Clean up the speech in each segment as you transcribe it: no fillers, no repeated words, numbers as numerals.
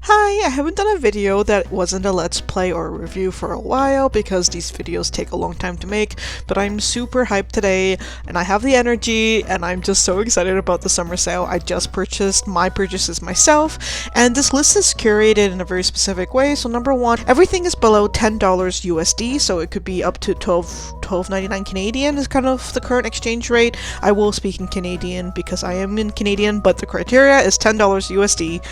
Hi, I haven't done a video that wasn't a let's play or a review for a while because these videos take a long time to make, but I'm super hyped today and I have the energy and I'm just so excited about the summer sale. I just purchased my purchases myself and this list is curated in a very specific way. So number one, everything is below $10 USD, so it could be up to $12.99 Canadian is kind of the current exchange rate. I will speak in Canadian because I am in Canadian, but the criteria is $10 USD.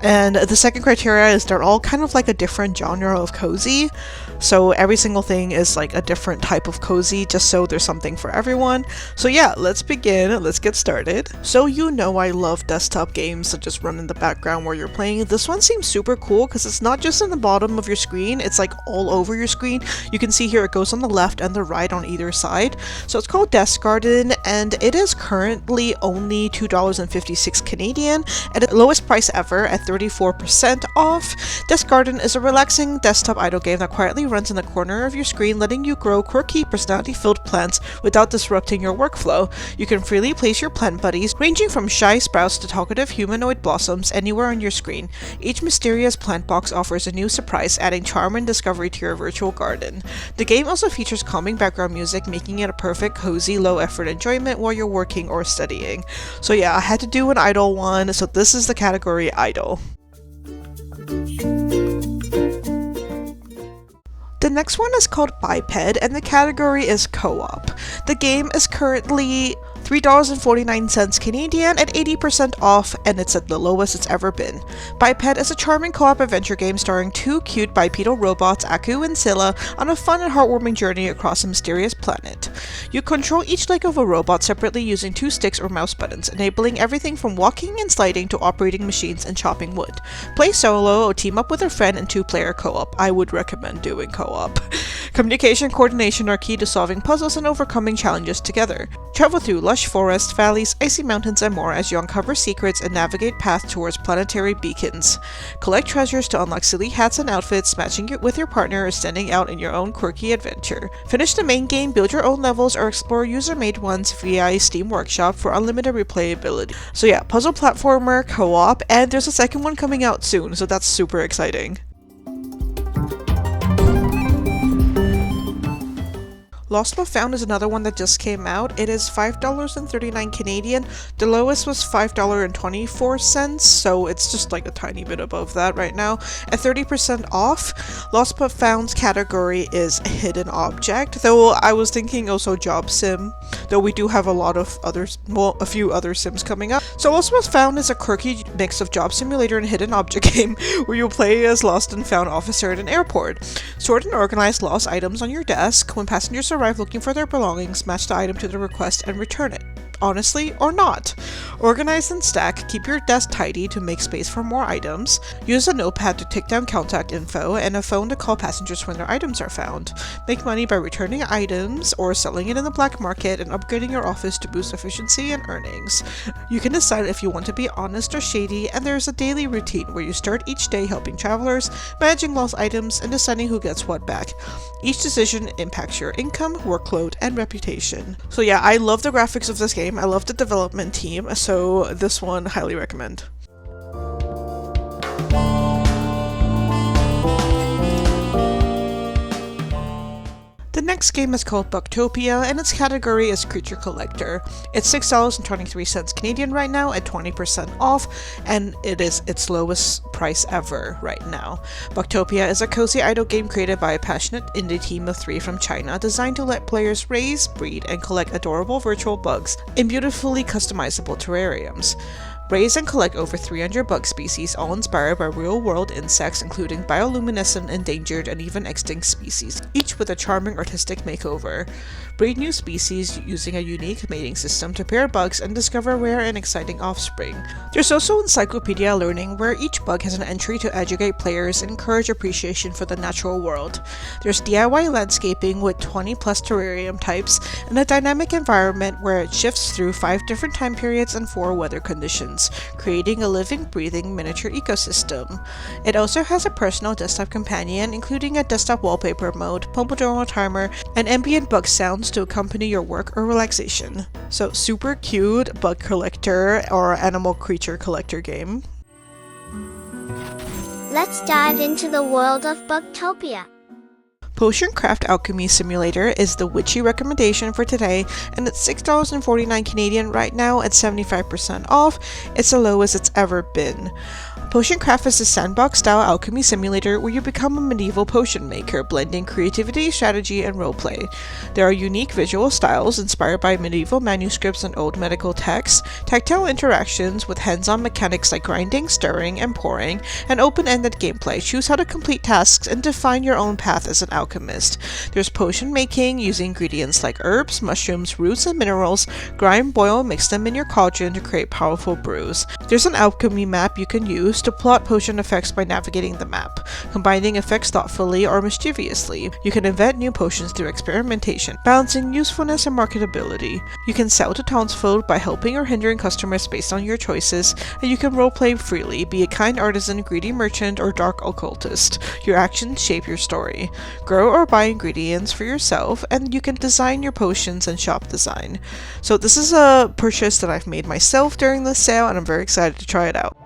And the second criteria is they're all kind of like a different genre of cozy. So every single thing is like a different type of cozy, just so there's something for everyone. So yeah, let's begin. Let's get started. So you know I love desktop games that just run in the background where you're playing. This one seems super cool because it's not just in the bottom of your screen, it's like all over your screen. You can see here it goes on the left and the right on either side. So it's called Desk Garden and it is currently only $2.56 Canadian at the lowest price ever at 34% off. Desk Garden is a relaxing desktop idle game that quietly runs in the corner of your screen, letting you grow quirky, personality-filled plants without disrupting your workflow. You can freely place your plant buddies, ranging from shy sprouts to talkative humanoid blossoms, anywhere on your screen. Each mysterious plant box offers a new surprise, adding charm and discovery to your virtual garden. The game also features calming background music, making it a perfect, cozy, low-effort enjoyment while you're working or studying. So yeah, I had to do an idle one, so this is the category idle. The next one is called Biped, and the category is co-op. The game is currently $3.49 Canadian at 80% off, and it's at the lowest it's ever been. Biped is a charming co-op adventure game starring two cute bipedal robots, Aku and Scylla, on a fun and heartwarming journey across a mysterious planet. You control each leg of a robot separately using two sticks or mouse buttons, enabling everything from walking and sliding to operating machines and chopping wood. Play solo or team up with a friend in two-player co-op. I would recommend doing co-op. Communication and coordination are key to solving puzzles and overcoming challenges together. Travel through lush forests, valleys, icy mountains, and more as you uncover secrets and navigate paths towards planetary beacons. Collect treasures to unlock silly hats and outfits, matching with your partner or standing out in your own quirky adventure. Finish the main game, build your own levels, or explore user-made ones via Steam Workshop for unlimited replayability. So yeah, puzzle platformer, co-op, and there's a second one coming out soon, so that's super exciting. Lost Love Found is another one that just came out. It is $5.39 Canadian. The lowest was $5.24, so it's just like a tiny bit above that right now. At 30% off, Lost But Found's category is Hidden Object, though I was thinking also Job Sim, though we do have a lot of others, well, a few other sims coming up. So Lost But Found is a quirky mix of job simulator and hidden object game where you play as lost and found officer at an airport. Sort and organize lost items on your desk. When passengers arrive looking for their belongings, match the item to the request and return it. Honestly, or not. Organize and stack, keep your desk tidy to make space for more items, use a notepad to take down contact info, and a phone to call passengers when their items are found. Make money by returning items or selling it in the black market and upgrading your office to boost efficiency and earnings. You can decide if you want to be honest or shady, and there's a daily routine where you start each day helping travelers, managing lost items, and deciding who gets what back. Each decision impacts your income, workload, and reputation. So yeah, I love the graphics of this game. I love the development team, so this one highly recommend. The next game is called Booktopia, and its category is Creature Collector. It's $6.23 Canadian right now at 20% off, and it is its lowest price ever right now. Booktopia is a cozy idle game created by a passionate indie team of 3 from China, designed to let players raise, breed, and collect adorable virtual bugs in beautifully customizable terrariums. Raise and collect over 300 bug species, all inspired by real-world insects, including bioluminescent, endangered, and even extinct species, each with a charming artistic makeover. Breed new species using a unique mating system to pair bugs and discover rare and exciting offspring. There's also encyclopedia learning, where each bug has an entry to educate players and encourage appreciation for the natural world. There's DIY landscaping with 20 plus terrarium types, and a dynamic environment where it shifts through 5 different time periods and 4 weather conditions. ingredients, creating a living, breathing miniature ecosystem. It also has a personal desktop companion, including a desktop wallpaper mode, Pomodoro timer, and ambient bug sounds to accompany your work or relaxation. So super cute bug collector or animal creature collector game. Let's dive into the world of Bugtopia. Potion Craft Alchemy Simulator is the Witchy recommendation for today, and it's $6.49 Canadian right now at 75% off. It's the lowest it's ever been. Potion Craft is a sandbox-style alchemy simulator where you become a medieval potion maker, blending creativity, strategy, and roleplay. There are unique visual styles inspired by medieval manuscripts and old medical texts, tactile interactions with hands-on mechanics like grinding, stirring, and pouring, and open-ended gameplay. Choose how to complete tasks and define your own path as an alchemist. There's potion making using ingredients like herbs, mushrooms, roots, and minerals. Grind, boil, and mix them in your cauldron to create powerful brews. There's an alchemy map you can use to plot potion effects by navigating the map, combining effects thoughtfully or mischievously. You can invent new potions through experimentation, balancing usefulness and marketability. You can sell to townsfolk by helping or hindering customers based on your choices, and you can roleplay freely, be a kind artisan, greedy merchant, or dark occultist. Your actions shape your story. Grow or buy ingredients for yourself, and you can design your potions and shop design. So this is a purchase that I've made myself during this sale, and I'm very excited to try it out.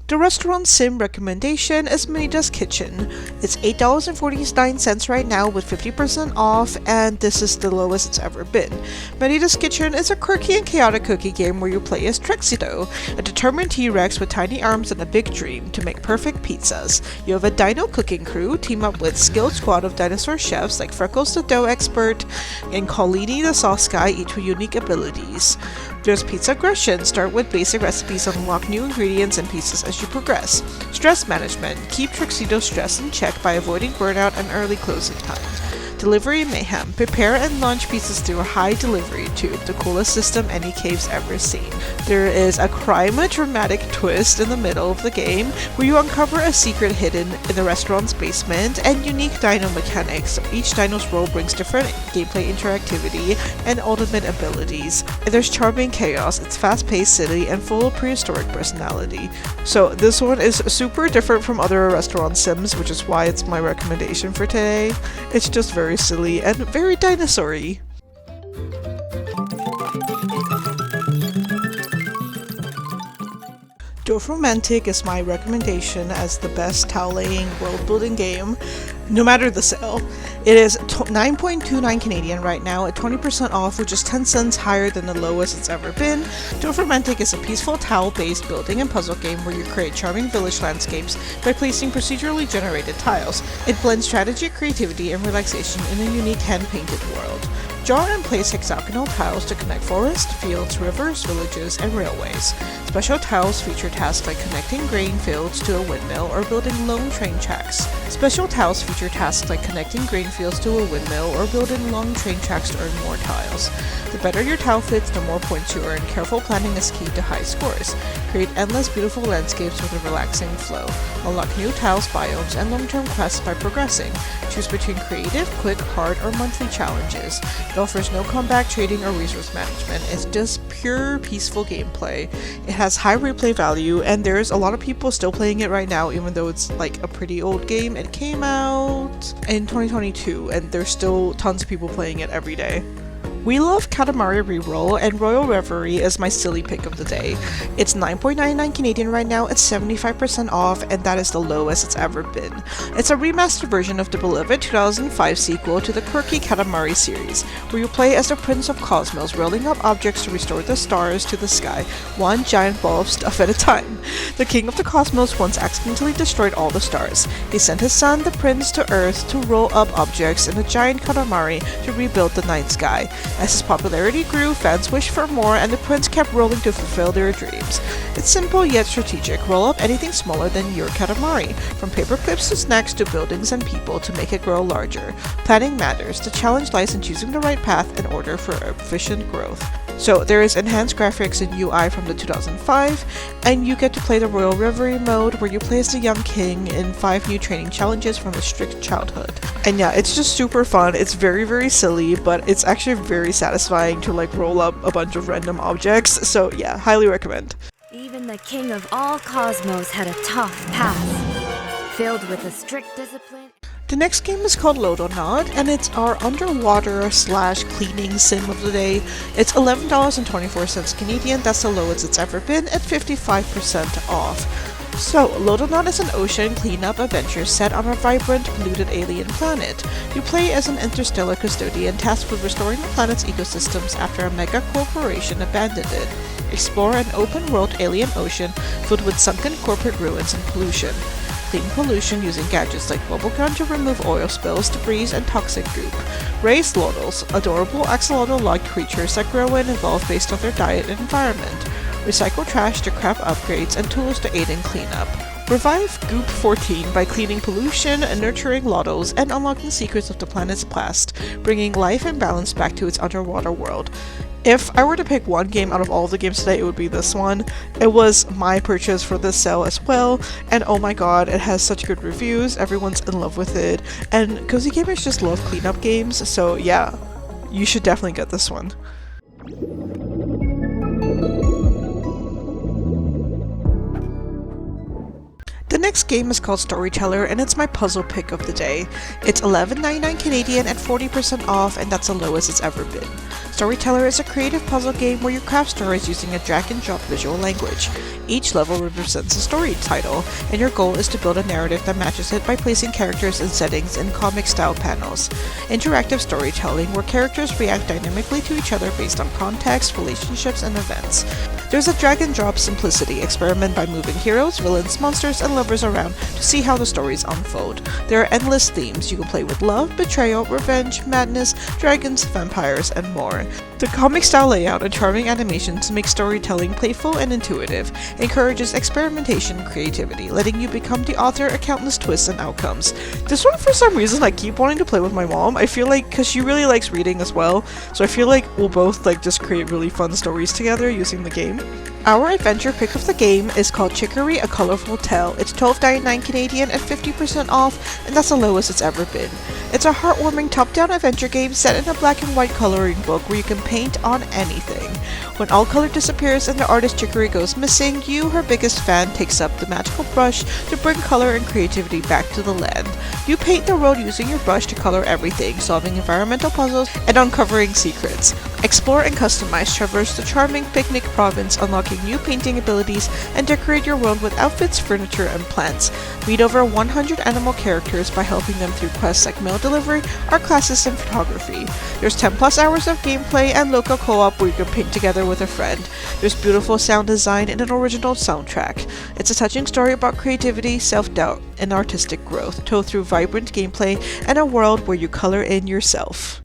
The restaurant sim recommendation is Manida's Kitchen. It's $8.49 right now with 50% off, and this is the lowest it's ever been. Manida's Kitchen is a quirky and chaotic cookie game where you play as Trexido, a determined T-Rex with tiny arms and a big dream to make perfect pizzas. You have a dino cooking crew, team up with skilled squad of dinosaur chefs like Freckles the dough expert and Colini the sauce guy, each with unique abilities. There's pizza aggression. Start with basic recipes and unlock new ingredients and pizzas as you progress. Stress management. Keep Trexido's stress in check by avoiding burnout and early closing times. Delivery mayhem. Prepare and launch pizzas through a high delivery tube, the coolest system any cave's ever seen. There is a crime dramatic twist in the middle of the game where you uncover a secret hidden in the restaurant's basement and unique dino mechanics. Each dino's role brings different gameplay interactivity and ultimate abilities. And there's charming chaos, it's fast-paced, silly, and full of prehistoric personality. So this one is super different from other restaurant sims, which is why it's my recommendation for today. It's just very silly and very dinosaur-y. Dorfromantik is my recommendation as the best tile-laying world-building game, no matter the sale. It is $9.29 Canadian right now at 20% off, which is 10 cents higher than the lowest it's ever been. Dorfromantik is a peaceful tile-based building and puzzle game where you create charming village landscapes by placing procedurally generated tiles. It blends strategy, creativity, and relaxation in a unique hand-painted world. Draw and place hexagonal tiles to connect forests, fields, rivers, villages, and railways. Special tiles feature tasks like connecting grain fields to a windmill or building long train tracks. Special tiles feature tasks like connecting grain fields to a windmill or building long train tracks to earn more tiles. The better your tile fits, the more points you earn. Careful planning is key to high scores. Create endless beautiful landscapes with a relaxing flow. Unlock new tiles, biomes, and long-term quests by progressing. Choose between creative, quick, hard, or monthly challenges. It offers no combat, trading, or resource management. It's just pure, peaceful gameplay. It has high replay value, and there's a lot of people still playing it right now, even though it's like a pretty old game. It came out in 2022, and there's still tons of people playing it every day. We love Katamari Reroll, and Royal Reverie is my silly pick of the day. It's $9.99 Canadian right now, it's 75% off, and that is the lowest it's ever been. It's a remastered version of the beloved 2005 sequel to the quirky Katamari series, where you play as the Prince of Cosmos, rolling up objects to restore the stars to the sky, one giant ball of stuff at a time. The King of the Cosmos once accidentally destroyed all the stars. He sent his son, the Prince, to Earth to roll up objects in a giant Katamari to rebuild the night sky. As his popularity grew, fans wished for more, and the prince kept rolling to fulfill their dreams. It's simple yet strategic. Roll up anything smaller than your Katamari, from paper clips to snacks to buildings and people, to make it grow larger. Planning matters. The challenge lies in choosing the right path in order for efficient growth. So there is enhanced graphics and UI from the 2005, and you get to play the Royal Reverie mode where you play as the young king in 5 new training challenges from a strict childhood. And yeah, it's just super fun. It's very, very silly, but it's actually very satisfying to like roll up a bunch of random objects. So yeah, highly recommend. Even the king of all cosmos had a tough past, filled with a strict discipline. The next game is called Load or Not, and it's our underwater / cleaning sim of the day. It's $11.24 Canadian, that's the lowest it's ever been, at 55% off. So, Load or Not is an ocean cleanup adventure set on a vibrant, polluted alien planet. You play as an interstellar custodian tasked with restoring the planet's ecosystems after a mega corporation abandoned it. Explore an open-world alien ocean filled with sunken corporate ruins and pollution. Clean pollution using gadgets like bubblegum to remove oil spills, debris, and toxic goop. Raise Lodals, adorable axolotl-like creatures that grow and evolve based on their diet and environment. Recycle trash to craft upgrades and tools to aid in cleanup. Revive Goop 14 by cleaning pollution, nurturing Lodals, and unlocking secrets of the planet's past, bringing life and balance back to its underwater world. If I were to pick one game out of all of the games today, it would be this one. It was my purchase for this sale as well, and oh my god, it has such good reviews, everyone's in love with it, and cozy gamers just love cleanup games, so yeah, you should definitely get this one. The next game is called Storyteller, and it's my puzzle pick of the day. It's $11.99 Canadian at 40% off, and that's the lowest it's ever been. Storyteller is a creative puzzle game where you craft stories using a drag-and-drop visual language. Each level represents a story title, and your goal is to build a narrative that matches it by placing characters and settings in comic-style panels. Interactive storytelling where characters react dynamically to each other based on context, relationships, and events. There's a drag-and-drop simplicity. Experiment by moving heroes, villains, monsters, and lovers around to see how the stories unfold. There are endless themes. You can play with love, betrayal, revenge, madness, dragons, vampires, and more. The comic-style layout and charming animations make storytelling playful and intuitive, encourages experimentation and creativity, letting you become the author of countless twists and outcomes. This one, for some reason, I keep wanting to play with my mom. I feel like, because she really likes reading as well, so I feel like we'll both like just create really fun stories together using the game. Our adventure pick of the game is called Chicory: A Colorful Tale. It's $12.99 Canadian at 50% off, and that's the lowest it's ever been. It's a heartwarming top-down adventure game set in a black and white coloring book where you can paint on anything. When all color disappears and the artist Chicory goes missing, you, her biggest fan, takes up the magical brush to bring color and creativity back to the land. You paint the world using your brush to color everything, solving environmental puzzles and uncovering secrets. Explore and customize, traverse the charming picnic province, unlocking new painting abilities, and decorate your world with outfits, furniture, and plants. Meet over 100 animal characters by helping them through quests like mail delivery, art classes, and photography. There's 10 plus hours of gameplay and local co-op where you can paint together with a friend. There's beautiful sound design and an original soundtrack. It's a touching story about creativity, self-doubt, and artistic growth, told through vibrant gameplay and a world where you color in yourself.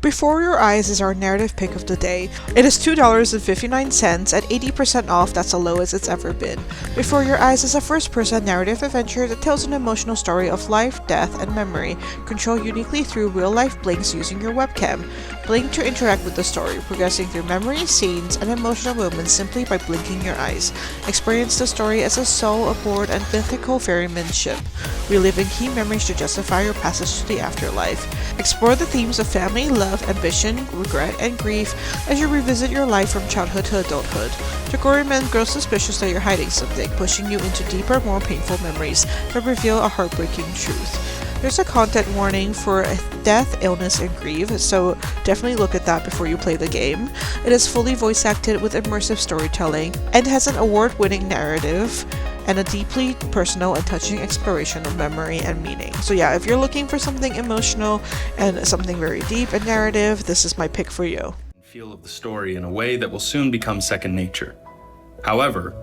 Before Your Eyes is our narrative pick of the day. It is $2.59 at 80% off, that's the lowest it's ever been. Before Your Eyes is a first-person narrative adventure that tells an emotional story of life, death, and memory, controlled uniquely through real-life blinks using your webcam. Blink to interact with the story, progressing through memories, scenes, and emotional moments simply by blinking your eyes. Experience the story as a soul aboard a mythical ferryman ship, reliving key memories to justify your passage to the afterlife. Explore the themes of family, love, ambition, regret, and grief as you revisit your life from childhood to adulthood. Chicory men grow suspicious that you're hiding something, pushing you into deeper, more painful memories that reveal a heartbreaking truth. There's a content warning for death, illness, and grief, so definitely look at that before you play the game. It is fully voice acted with immersive storytelling and has an award-winning narrative and a deeply personal and touching exploration of memory and meaning. So yeah, if you're looking for something emotional and something very deep and narrative, this is my pick for you. Feel of the story in a way that will soon become second nature. However,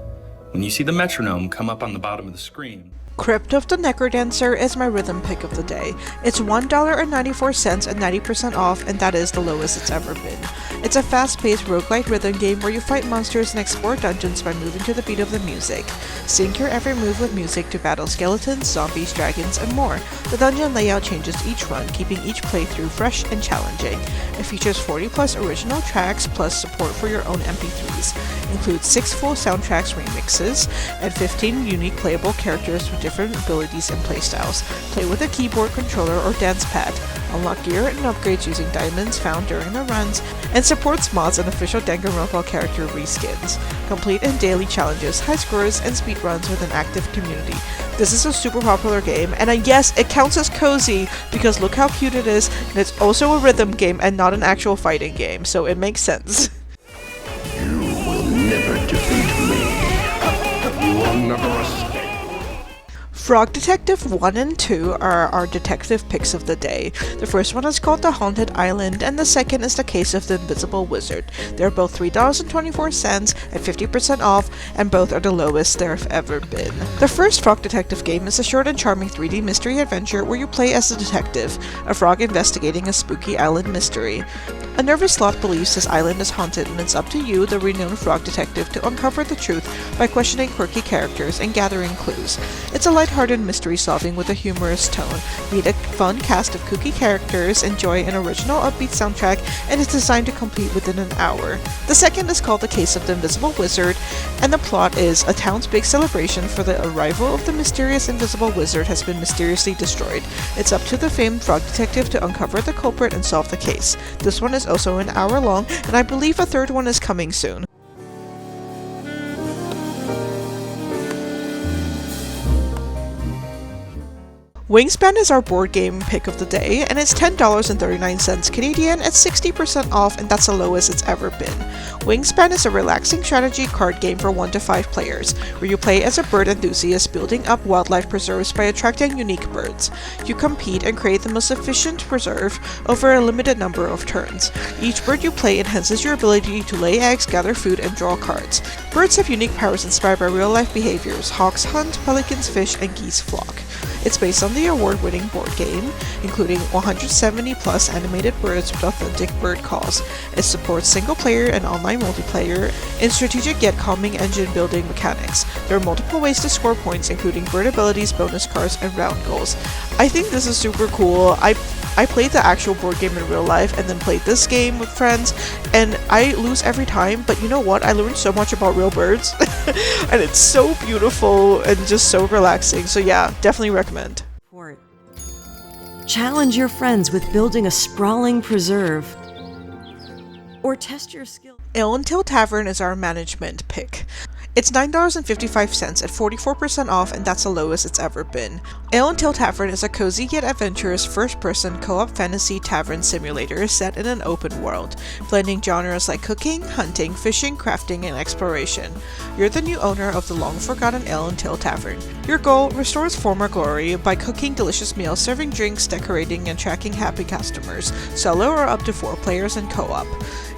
when you see the metronome come up on the bottom of the screen, Crypt of the Necrodancer is my rhythm pick of the day. It's $1.94 and 90% off, and that is the lowest it's ever been. It's a fast-paced roguelike rhythm game where you fight monsters and explore dungeons by moving to the beat of the music. Sync your every move with music to battle skeletons, zombies, dragons, and more. The dungeon layout changes each run, keeping each playthrough fresh and challenging. It features 40 plus original tracks plus support for your own MP3s. Includes 6 full soundtracks remixes and 15 unique playable characters with different abilities and playstyles. Play with a keyboard controller or dance pad. Unlock gear and upgrades using diamonds found during the runs, and supports mods and official Danganronpa character reskins. Complete in daily challenges, high scores, and speedruns with an active community. This is a super popular game, and yes, it counts as cozy because look how cute it is, and it's also a rhythm game and not an actual fighting game, so it makes sense. You will never defeat me. You will never escape. Frog Detective 1 and 2 are our detective picks of the day. The first one is called The Haunted Island, and the second is The Case of the Invisible Wizard. They're both $3.24 at 50% off, and both are the lowest there have ever been. The first Frog Detective game is a short and charming 3D mystery adventure where you play as a detective, a frog investigating a spooky island mystery. A nervous sloth believes his island is haunted, and it's up to you, the renowned frog detective, to uncover the truth by questioning quirky characters and gathering clues. It's a lighthearted mystery solving with a humorous tone. Meet a fun cast of kooky characters, enjoy an original upbeat soundtrack, and it's designed to complete within an hour. The second is called The Case of the Invisible Wizard, and the plot is a town's big celebration for the arrival of the mysterious invisible wizard has been mysteriously destroyed. It's up to the famed frog detective to uncover the culprit and solve the case. This one is also an hour long, and I believe a third one is coming soon. Wingspan is our board game pick of the day, and it's $10.39 Canadian at 60% off, and that's the lowest it's ever been. Wingspan is a relaxing strategy card game for 1 to 5 players, where you play as a bird enthusiast building up wildlife preserves by attracting unique birds. You compete and create the most efficient preserve over a limited number of turns. Each bird you play enhances your ability to lay eggs, gather food, and draw cards. Birds have unique powers inspired by real-life behaviors. Hawks hunt, pelicans fish, and geese flock. It's based on the award-winning board game, including 170 plus animated birds with authentic bird calls. It supports single-player and online multiplayer in strategic yet calming engine building mechanics. There are multiple ways to score points, including bird abilities, bonus cards, and round goals. I think this is super cool. I played the actual board game in real life and then played this game with friends, and I lose every time, but you know what? I learned so much about real birds, and it's so beautiful and just so relaxing, so yeah, definitely recommend. Challenge your friends with building a sprawling preserve, or test your skill. Ale Until Tavern is our management pick. It's $9.55 at 44% off, and that's the lowest it's ever been. Ale Until Tavern is a cozy yet adventurous first-person co-op fantasy tavern simulator set in an open world, blending genres like cooking, hunting, fishing, crafting, and exploration. You're the new owner of the long-forgotten Ale Until Tavern. Your goal: restore its former glory by cooking delicious meals, serving drinks, decorating, and tracking happy customers, solo or up to 4 players in co-op.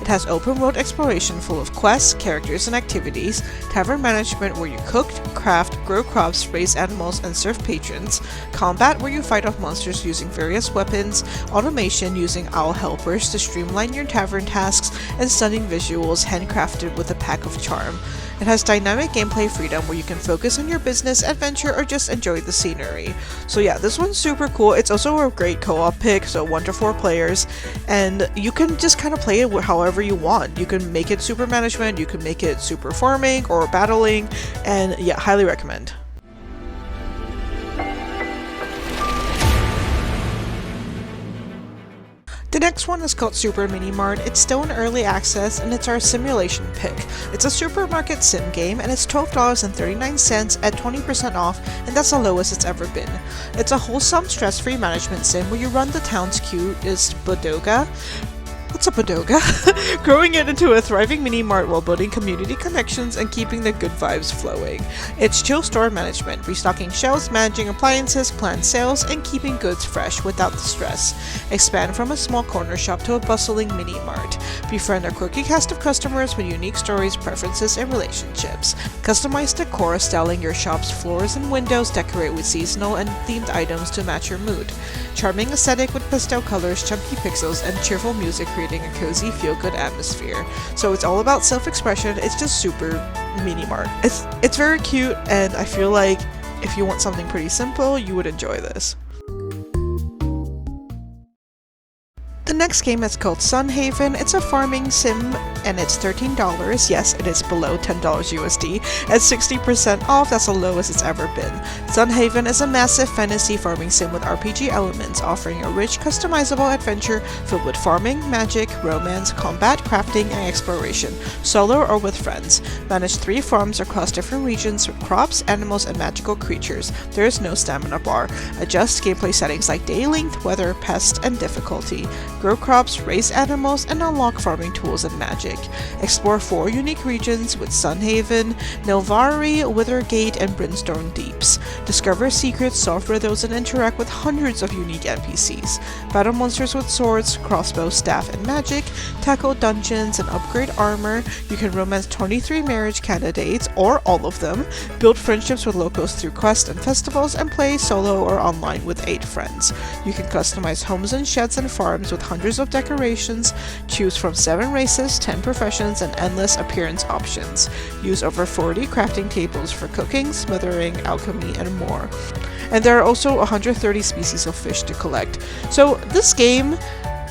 It has open world exploration full of quests, characters, and activities, tavern management where you cook, craft, grow crops, raise animals, and serve patrons, combat where you fight off monsters using various weapons, automation using owl helpers to streamline your tavern tasks, and stunning visuals handcrafted with a pack of charm. It has dynamic gameplay freedom where you can focus on your business, adventure, or just enjoy the scenery. So yeah, this one's super cool. It's also a great co-op pick, so 1 to 4 players, and you can just kind of play it however you want. You can make it super management, you can make it super farming or battling, and yeah, highly recommend. The next one is called Super Mini Mart. It's still in early access, and it's our simulation pick. It's a supermarket sim game, and it's $12.39 at 20% off, and that's the lowest it's ever been. It's a wholesome, stress-free management sim where you run the town's cutest bodega, That's a bodega. Growing it into a thriving mini-mart while building community connections and keeping the good vibes flowing. It's chill store management, restocking shelves, managing appliances, planned sales, and keeping goods fresh without the stress. Expand from a small corner shop to a bustling mini-mart. Befriend a quirky cast of customers with unique stories, preferences, and relationships. Customize decor, styling your shop's floors and windows, decorate with seasonal and themed items to match your mood. Charming aesthetic with pastel colors, chunky pixels, and cheerful music, creating a cozy, feel-good atmosphere. So it's all about self-expression. It's just super mini-mart. It's very cute, and I feel like if you want something pretty simple, you would enjoy this. The next game is called Sunhaven. It's a farming sim and it's $13. Yes, it is below $10 USD. At 60% off, that's the lowest it's ever been. Sunhaven is a massive fantasy farming sim with RPG elements, offering a rich, customizable adventure filled with farming, magic, romance, combat, crafting, and exploration, solo or with friends. Manage 3 farms across different regions with crops, animals, and magical creatures. There is no stamina bar. Adjust gameplay settings like day length, weather, pests, and difficulty. Grow crops, raise animals, and unlock farming tools and magic. Explore 4 unique regions with Sunhaven, Nilvari, Withergate, and Brimstone Deeps. Discover secrets, solve riddles, and interact with hundreds of unique NPCs. Battle monsters with swords, crossbows, staff, and magic. Tackle dungeons and upgrade armor. You can romance 23 marriage candidates, or all of them. Build friendships with locals through quests and festivals, and play solo or online with 8 friends. You can customize homes and sheds and farms with hundreds of decorations, choose from 7 races, 10 professions, and endless appearance options. Use over 40 crafting tables for cooking, smithering, alchemy, and more. And there are also 130 species of fish to collect. So this game,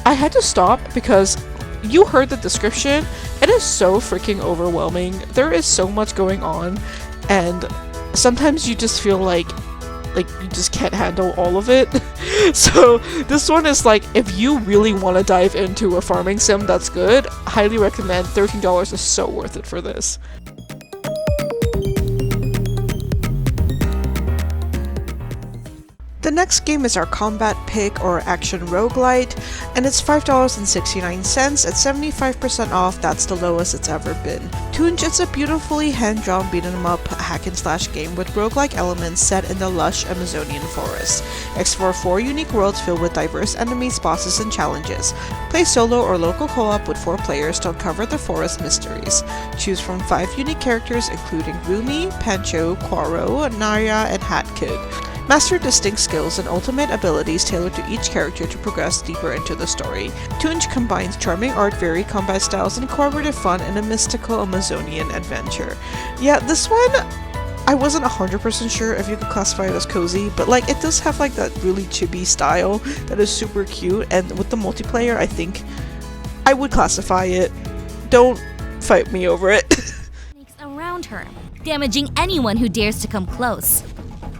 I had to stop because you heard the description. It is so freaking overwhelming. There is so much going on, and sometimes you just feel like you just can't handle all of it. So this one is like, if you really want to dive into a farming sim that's good, highly recommend. $13 is so worth it for this. The next game is our combat pick or action roguelite, and it's $5.69 at 75% off. That's the lowest it's ever been. Tunj is a beautifully hand-drawn beat-em-up hack-and-slash game with roguelike elements set in the lush Amazonian forest. Explore 4 unique worlds filled with diverse enemies, bosses, and challenges. Play solo or local co-op with 4 players to uncover the forest mysteries. Choose from 5 unique characters including Rumi, Pancho, Quaro, Naya, and Hat Kid. Master distinct skills and ultimate abilities tailored to each character to progress deeper into the story. Tunj combines charming art, varied combat styles, and cooperative fun in a mystical Amazonian adventure. Yeah, this one, I wasn't 100% sure if you could classify it as cozy, but like it does have like that really chibi style that is super cute, and with the multiplayer, I think I would classify it. Don't fight me over it. Around her, damaging anyone who dares to come close.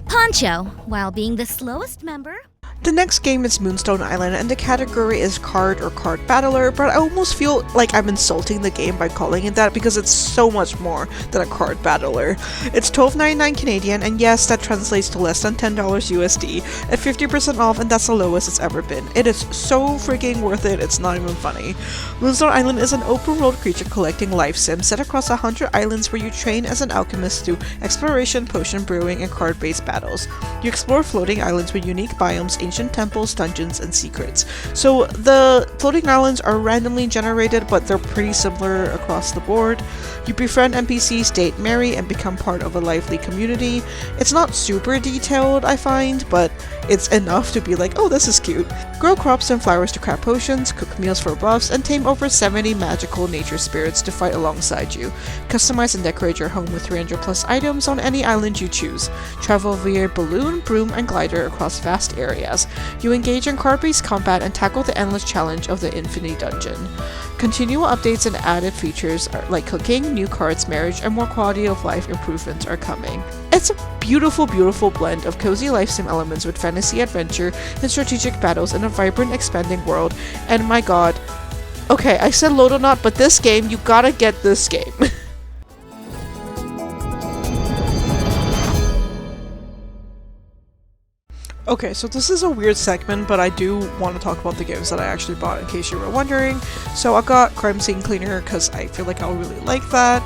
Poncho, while being the slowest member. The next game is Moonstone Island, and the category is card or card battler, but I almost feel like I'm insulting the game by calling it that because it's so much more than a card battler. It's $12.99 Canadian, and yes, that translates to less than $10 USD at 50% off, and that's the lowest it's ever been. It is so freaking worth it, it's not even funny. Moonstone Island is an open-world creature collecting life sim set across 100 islands where you train as an alchemist through exploration, potion brewing, and card-based battles. You explore floating islands with unique biomes, ancient temples, dungeons, and secrets. So the floating islands are randomly generated, but they're pretty similar across the board. You befriend NPCs, date, marry, and become part of a lively community. It's not super detailed, I find, but it's enough to be like, oh, this is cute. Grow crops and flowers to craft potions, cook meals for buffs, and tame over 70 magical nature spirits to fight alongside you. Customize and decorate your home with 300 plus items on any island you choose. Travel via balloon, broom, and glider across vast areas. You engage in card-based combat and tackle the endless challenge of the Infinity Dungeon. Continual updates and added features like cooking, new cards, marriage, and more quality of life improvements are coming. It's a beautiful, beautiful blend of cozy life sim elements with fantasy adventure and strategic battles in a vibrant, expanding world, and my god, okay, I said load or not, but this game, you gotta get this game. Okay, so this is a weird segment, but I do want to talk about the games that I actually bought in case you were wondering. So I got Crime Scene Cleaner because I feel like I'll really like that.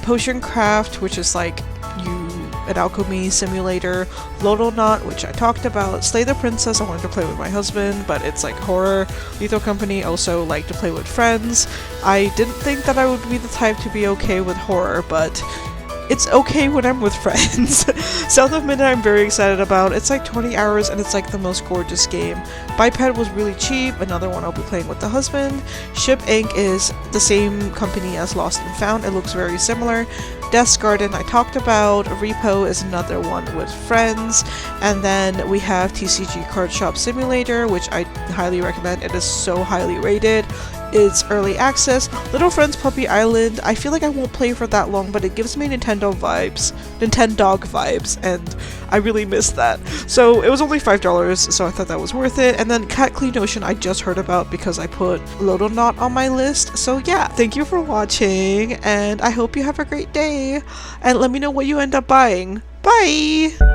Potion Craft, which is like an alchemy simulator. Lodo Knot, which I talked about. Slay the Princess, I wanted to play with my husband, but it's like horror. Lethal Company, also like to play with friends. I didn't think that I would be the type to be okay with horror, but it's okay when I'm with friends. South of Midnight I'm very excited about. It's like 20 hours and it's like the most gorgeous game. Biped was really cheap, another one I'll be playing with the husband. Ship Inc. is the same company as Lost and Found, it looks very similar. Death's Garden I talked about. Repo is another one with friends. And then we have TCG Card Shop Simulator, which I highly recommend. It is so highly rated. It's early access. Little Friends Puppy Island, I feel like I won't play for that long, but it gives me Nintendo vibes, and I really miss that. So it was only $5, so I thought that was worth it. And then Cat Clean Ocean I just heard about because I put Lodo Knot on my list. So yeah, thank you for watching, and I hope you have a great day, and let me know what you end up buying. Bye!